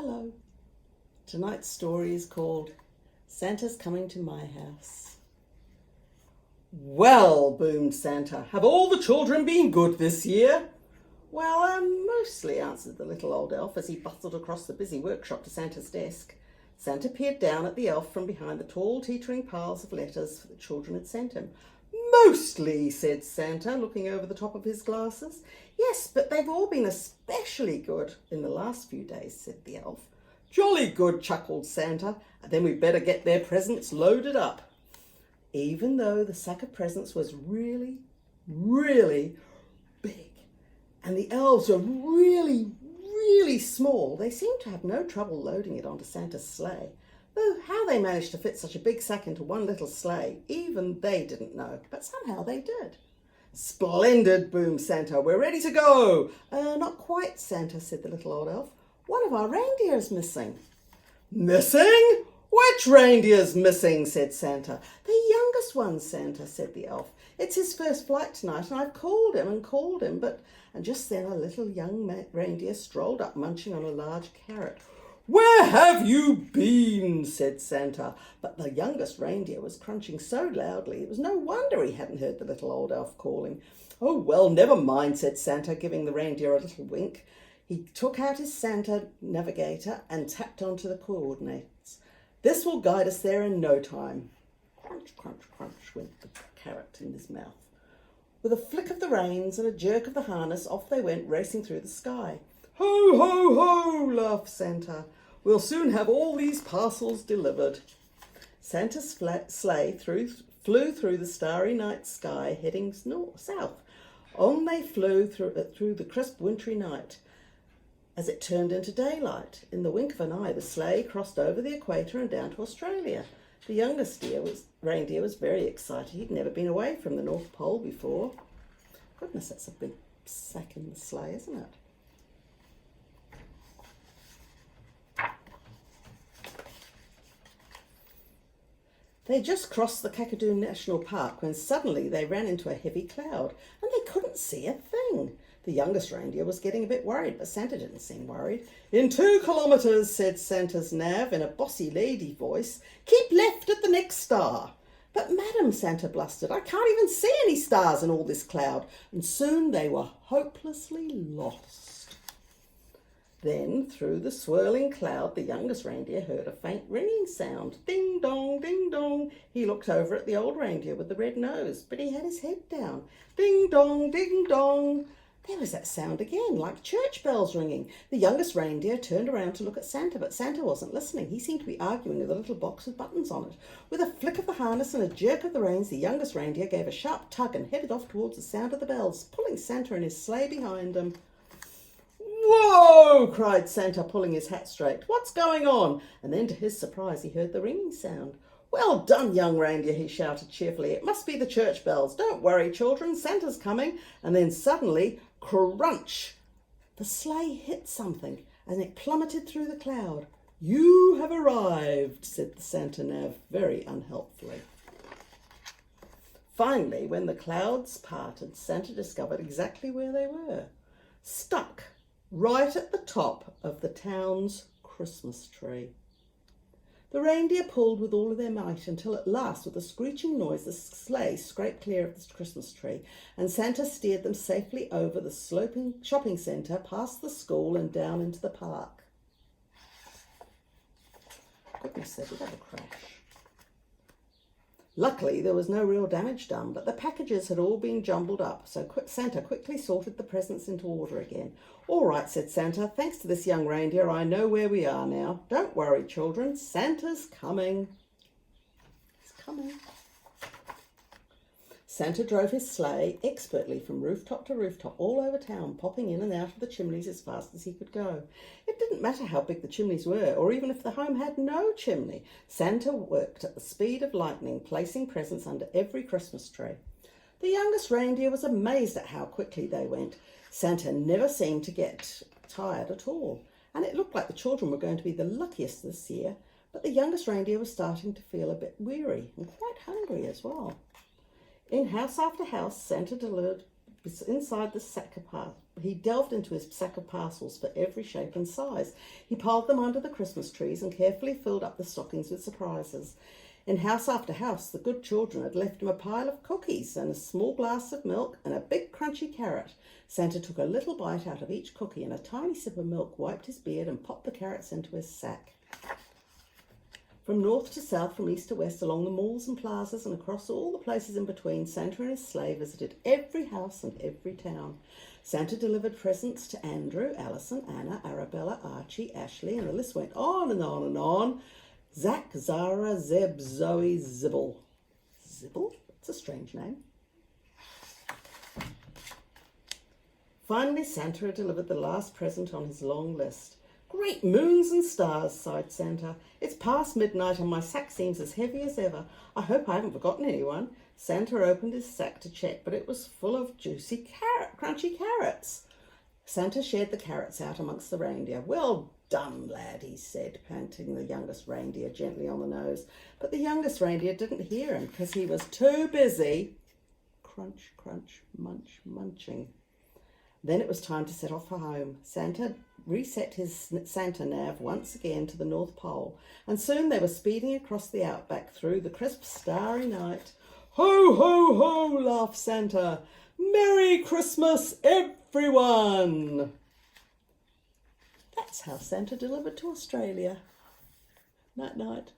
Hello. Tonight's story is called Santa's Coming to My House. Well, boomed Santa, have all the children been good this year? Well, mostly, answered the little old elf as he bustled across the busy workshop to Santa's desk. Santa peered down at the elf from behind the tall, teetering piles of letters the children had sent him. Mostly, said Santa, looking over the top of his glasses. Yes, but they've all been especially good in the last few days, said the elf. Jolly good, chuckled Santa, and then we'd better get their presents loaded up. Even though the sack of presents was really, really big, and the elves were really, really small, they seemed to have no trouble loading it onto Santa's sleigh. Though how they managed to fit such a big sack into one little sleigh, even they didn't know, but somehow they did. Splendid, boomed Santa. We're ready to go. Not quite, Santa, said the little old elf. One of our reindeer's missing. Missing? Which reindeer's missing? Said Santa. The youngest one, Santa, said the elf. It's his first flight tonight, and I've called him, and just then a little young reindeer strolled up, munching on a large carrot. Where have you been? Said Santa. But the youngest reindeer was crunching so loudly it was no wonder he hadn't heard the little old elf calling. Oh, well, never mind, said Santa, giving the reindeer a little wink. He took out his Santa navigator and tapped onto the coordinates. This will guide us there in no time. Crunch, crunch, crunch went the carrot in his mouth. With a flick of the reins and a jerk of the harness, off they went, racing through the sky. Ho, ho, ho, laughed Santa. We'll soon have all these parcels delivered. Santa's sleigh flew through the starry night sky, heading south. On they flew through the crisp wintry night. As it turned into daylight, in the wink of an eye, the sleigh crossed over the equator and down to Australia. The youngest reindeer was very excited. He'd never been away from the North Pole before. Goodness, that's a big sack in the sleigh, isn't it? They just crossed the Kakadu National Park when suddenly they ran into a heavy cloud and they couldn't see a thing. The youngest reindeer was getting a bit worried, but Santa didn't seem worried. In 2 kilometres, said Santa's nav in a bossy lady voice. Keep left at the next star. But madam, Santa blustered, I can't even see any stars in all this cloud. And soon they were hopelessly lost. Then, through the swirling cloud, the youngest reindeer heard a faint ringing sound. Ding dong, ding dong. He looked over at the old reindeer with the red nose, but he had his head down. Ding dong, ding dong. There was that sound again, like church bells ringing. The youngest reindeer turned around to look at Santa, but Santa wasn't listening. He seemed to be arguing with a little box with buttons on it. With a flick of the harness and a jerk of the reins, the youngest reindeer gave a sharp tug and headed off towards the sound of the bells, pulling Santa and his sleigh behind him. Whoa! Cried Santa, pulling his hat straight. What's going on? And then, to his surprise, he heard the ringing sound. Well done, young reindeer, he shouted cheerfully. It must be the church bells. Don't worry, children, Santa's coming. And then suddenly, crunch! The sleigh hit something, and it plummeted through the cloud. You have arrived, said the Santa nav very unhelpfully. Finally, when the clouds parted, Santa discovered exactly where they were. Stuck right at the top of the town's Christmas tree. The reindeer pulled with all of their might until at last, with a screeching noise, the sleigh scraped clear of the Christmas tree, and Santa steered them safely over the sloping shopping centre, past the school and down into the park. Goodness, they did have a crash. Luckily, there was no real damage done, but the packages had all been jumbled up, so Santa quickly sorted the presents into order again. All right, said Santa, thanks to this young reindeer, I know where we are now. Don't worry, children, Santa's coming. He's coming. Santa drove his sleigh expertly from rooftop to rooftop all over town, popping in and out of the chimneys as fast as he could go. It didn't matter how big the chimneys were, or even if the home had no chimney. Santa worked at the speed of lightning, placing presents under every Christmas tree. The youngest reindeer was amazed at how quickly they went. Santa never seemed to get tired at all, and it looked like the children were going to be the luckiest this year, but the youngest reindeer was starting to feel a bit weary and quite hungry as well. In house after house, Santa inside the sack of he delved into his sack of parcels for every shape and size. He piled them under the Christmas trees and carefully filled up the stockings with surprises. In house after house, the good children had left him a pile of cookies and a small glass of milk and a big crunchy carrot. Santa took a little bite out of each cookie and a tiny sip of milk, wiped his beard and popped the carrots into his sack. From north to south, from east to west, along the malls and plazas and across all the places in between, Santa and his sleigh visited every house and every town. Santa delivered presents to Andrew, Alison, Anna, Arabella, Archie, Ashley, and the list went on and on and on. Zach, Zara, Zeb, Zoe, Zibble. Zibble? That's a strange name. Finally, Santa had delivered the last present on his long list. Great moons and stars, sighed Santa. It's past midnight and my sack seems as heavy as ever. I hope I haven't forgotten anyone. Santa opened his sack to check, but it was full of juicy crunchy carrots. Santa shared the carrots out amongst the reindeer. Well done, lad, he said, patting the youngest reindeer gently on the nose. But the youngest reindeer didn't hear him because he was too busy crunch, crunch, munch, munching. Then it was time to set off for home. Santa reset his Santa nav once again to the North Pole, and soon they were speeding across the outback through the crisp, starry night. Ho, ho, ho, laughed Santa. Merry Christmas, everyone! That's how Santa delivered to Australia. Night, night.